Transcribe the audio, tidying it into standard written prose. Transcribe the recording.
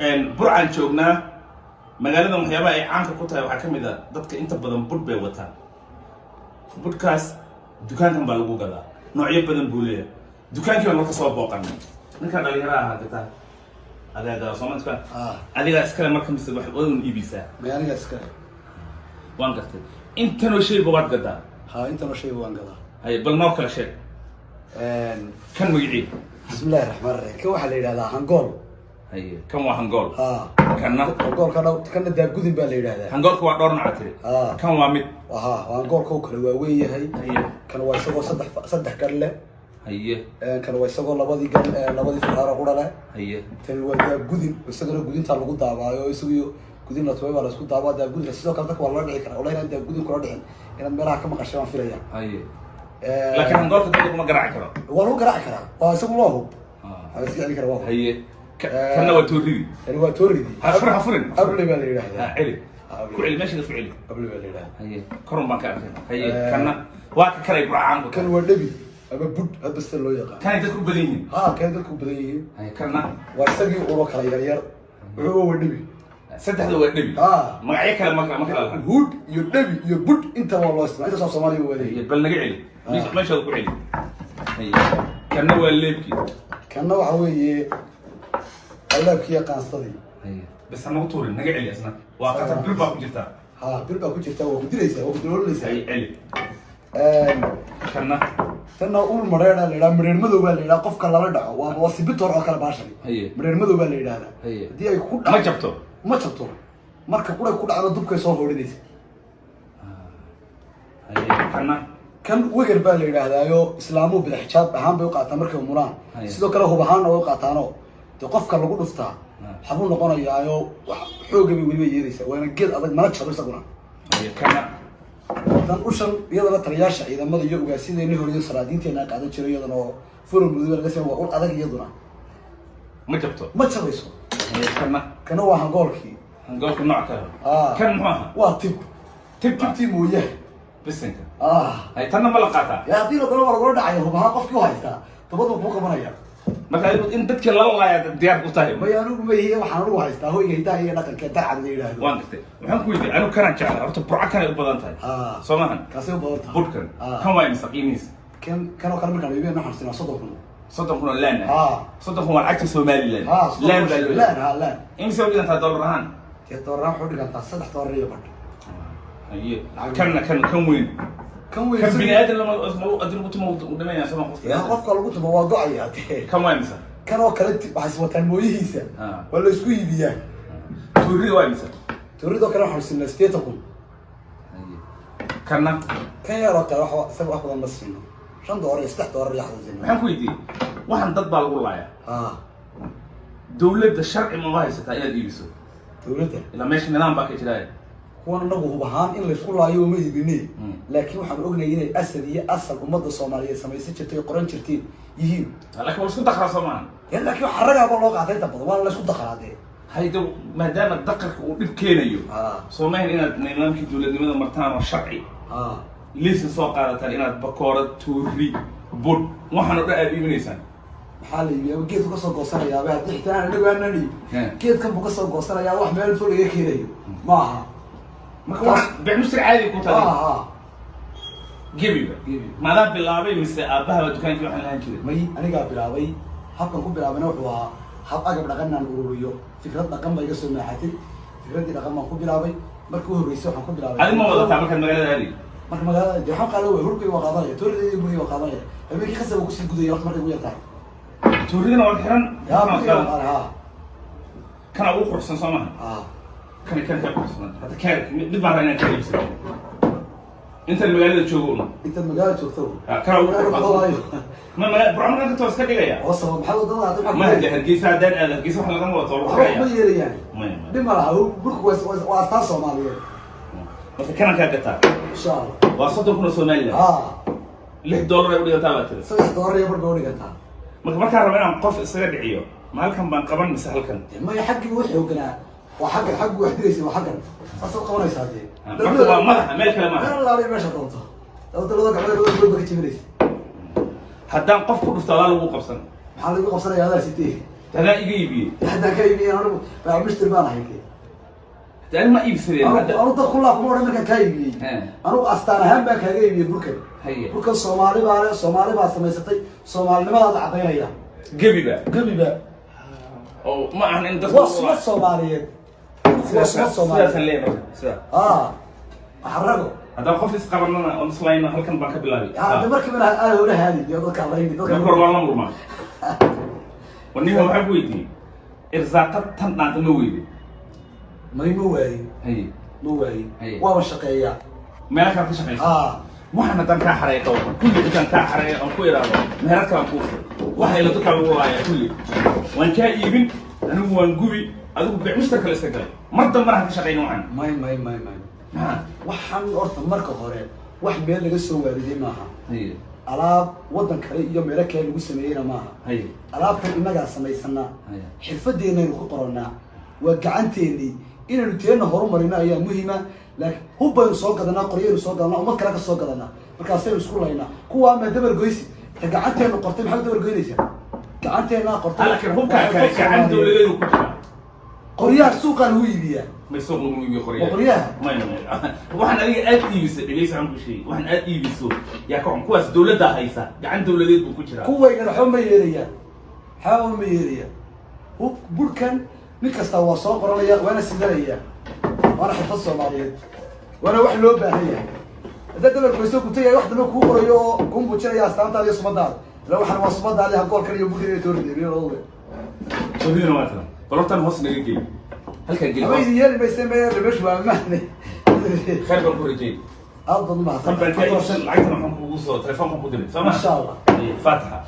burcan joognaa magaalada waxyaabaha ay caanka ku tahay waxaa ka mid ah dadka inta badan budh bay wataan budhkaas dukaankan baa lagu gadaa noocyo badan buu leeyahay dukaankii baan marka soo booqanay ninkaan dhalinyaro ahaa gataa adiga Soomaaliska adiga iskale marka mise wax weyn iibisaa aniga iskale waan gartay intana shay baad gadaa intana shay waan gadaa hay bal noo kala sheeg kan magicii bismillaahir rahmaanir rahiim kan waxa la yiraahdaa hangool hay kan waa hangool kana daa gudin baa la yiraahdaa hangoolka waa dhowr nooc tiri kan waa mid hangoolka uu kala waa weyn yahay kan waa isagoo saddex gar leh kan waa isagoo labadii faraaro qura leh tan waa daa gudin isagoo gudinta lagu daabaayo isagoo gudin la tooy baa la isku daabaa daa gudin sidoo kale dadka waa la dhici karaa walaal daa gudin kula dhicin inaad meelaha ka maqashaan filaya laakiin hangoolka dadku ma garaaci karo waa lagu garaaci karaa waa isagoo loo hub iska celin kara waa كنا وتوريدي كنا وتوريدي حفرن قبل ما يريحها علي كل ماشي في علي قبل ما يريحها هي كرم ما كان هي كنا واك كلا يبرع عنك كان ودبي ابى بود بس لو يقع كان يدكم بدين كان يدكم بدين هي كنا واسقي ورو كلا يرير هو ودبي صدق هو ودبي ما عيك كلا ما كلا هود يدبي يبود انت والله اسمع انت صار صومالي ولي بل نقي علي ما شاء الله علي هي كنا وليبكي كنا waxa weeye alaabkii qaansadii بس انا وطوري نقع علي اصلا واقعت بالبا كجرتا بالبا كجرتا ودريسا ودروليسا علي كنا اول مرينا ليرا مرير مدو با ليرا qofka lala dhaco waa wasibitoor oo kala baashay مرير مدو ba leeyahay hadii ay ku dhaco ma jabto marka qura ku dhacdo dubkay soo horinaysa kan wegar ba leeyahay islaamu bil xijaab ahaan bay u qaataa markay umuraan sidoo kale hub ahaan oo qaataano qofka lagu dhuftaa xabuu noqonayaayo wax xooga bay waliba yeeraysa waana geed adag mana jabo isaguna kana dan ushan iyadana taliyaasha ciidamada iyo ugaasideena horiyo salaadiinteena qaadan jiray iyadana oo furan muddo laga soo waa adag iyaduna ma jabayso kana waa hangoolkii nooc kale kan maxaa waa tib mooyee bisinka ay tanna ma la qaataa yaa hadii la dalo dhacayo hubaha qofkii u haystaa dabadu ku qabanaya marka in dadka la laaya diyaar ku tahay ma yaanu ma yahay waxaan ugu haystaa hooyga hitaa iyo dhaqanka dacad la yiraahdo waan gartay waxaan ku weydiiyay anu kana jeclaa horta burca kana u badan tahay Soomahan kaasay u badan tahay budhkan kan waa masaqiinis kan oo kale markaan iibiyay waxaan sinaa 30 laan 30 waa lacagta Soomaaliland laan laan in soo dhiganta dollar ahaan $3 xoo dhiganta $3 iyo bad kan weyn كم بني آدم لما أدري بتمو ودمية سما قصة يا قف قالوا بتمو واقعي كم وين مثلا كانوا كلت بحس وتنمويه ولا يسوي بيا توري وين مثلا توري ده كانوا حرسين استيتكم كان يا رات راح سبع أخذ النص منه شن دور يستحت دور يحضر زين هم كويدي واحد ضد بالقول يا دولة الشرع ما هي ستايل يبيسو دولة إلا ماشي نظام باكي تلاقي kuwan nagu hubahaan in la isku laayo ma iibinay laakiin waxaan ognahay inay asal umada Soomaaliyeed sameeyay jirtay qoran jirtay yihiin laakiin wuu isku dakhra Soomaan laakiin waxa ragaaba loo qaatay dabada waa la isku dakhraadee haydo maadaama dakhilka uu dib keenayo Soomaaliya inaad nidaamkii dawladnimada martaan oo sharci liis soo qaadataan inaad bakoorad tuuri bud waxaan u dhaaf iibinaysan maxaa la iibiyo geedku ka soo goosanaya haddii xitaa aan dhawaanani geedkan buu ka soo goosanaya wax meel fog laga keenayo maaha بمشتري عادي كنت جيبي ما ذا بالله بس أبها بدكان كل واحد لهن كذا مي أنا قاعد بلعبي حتى نقول بلعبنا وحوا حتى أجب لغنا الأوريو فكرة رقم ما يقصر من حياتي فكرة رقم ما نقول بلعبي مركوه الرئيسي وحنقول بلعبي هذا ما وضع تعمل المجال هذه مرك مجال ده حق قالوا هربي وقضايا توري يبني وقضايا أبيك خسر وكسر جودي وقت مرة يقول يطلع تورينا وكرن يا كان أبوه خرصان صمها كان كبرسنا هذا كان نبغى أنا كليب سوا أنت المجال تشوفونه أنت المجال تشوفه كان أقول ما برامج أنت توصل لي يا وصل محل ضنا ما هذا هالجيس هذا الجيس وحنا ضنا وطول ما يري يعني لما هو برك وأستاذ صومالي بس كان كذا إن شاء الله وصلت كنا صومالي $1 يقولي تابعت $1 يقولي كذا ما كان ربنا قف إسرائيل عيو ما لكم بنقبل مسهل كان ما يحقق وحي وقنا وحق وحدريسي وحق أصل قوانين سادين ما ما كلام لا لا ما شاء الله لو تلو ذاك عمله يقول بك تمريس حتى نقف كل فترة لو قبصنا حال يقول قبصنا يا هذا ستي هذا يجيبي هذا كيبي أنا بعمل مشتري بانه هيك أنا ما يبصرين أنا أرد كلها كم مرة مركا كيبي أنا أستانه هم بك هيجي بركة بركة الصومالي بقى الصومالي بقى سميستي صومالي ما هذا عطينا إياه قبي بقى أو ما إحنا أنت وصمة الصومالية وصمة الصومالية أحرقه هذا خفيف قبلنا أنصلينا هل كان بركب بلادي هذا مركب أنا ولا هذه يقول كارين نقول والله مرما وني هو حبويتي إرزاقات تنتظر نويدي ما يموي هي موي وما شقيا ما لك في شقيا waxaan dan ka xareeyo kulli intaan ka xareeyo aan ku iraado meherka aan ku furo waxa ila dadka lagu waaya kulli waan ka iibin anigu waan gubi adigu bixista kale iska gal mar dambe aan ka shaqeyn waxaan may waxaan horta marka hore wax meel laga soo waariday maaha alaab wadan kale iyo meel kale lagu sameeyay maaha alaabtan inaga sameysana xirfadeena ku qoranaa waa gacanteeni inaynu teena horumarina ayaa muhiima laakiin hubbaynu soo gadanaa qoryaynu soo gadanaa umad kale ka soo gadanaa markaasaynu isku laynaa kuwaa ma dabar goysi ta gacanteena qortay maxaa dabar goynaysaa gacanteena qortay laakiin hubka kale gacan dawladeedu ku jira qoryaha suuqa lagu iibiyaa ma suuq lagu iibiyo qoryaha qoryaha waxaan adiga aad iibisay dhigaysa aan ku sheegay waxaan aad iibiso yaa ka kuwaas dawladda haysa gacan dawladeed buu ku jira kuwayna xuma yeelayaan xawma yeelayaan hub burkan mid kasta waa soo qoranaya waana sidanaya وانا حفظ صوماليات وانا واحد لو باهيه هذا دبر كويسو كنت يا واحد لو كو قريو كون بوجرا يا استانتا يا صمداد لو waxaan waa صمداد عليها gool kaliya buuxiyay toorida iyo roole toorida ma tan qortan hoos naga geli halka geli ama yiri bay sameeyay ribash waa mahne khayr baan ku rajay afضل ما طبعا كاي lacagtan waxaan kugu soo telefoon ku diray sama insha Allah fataha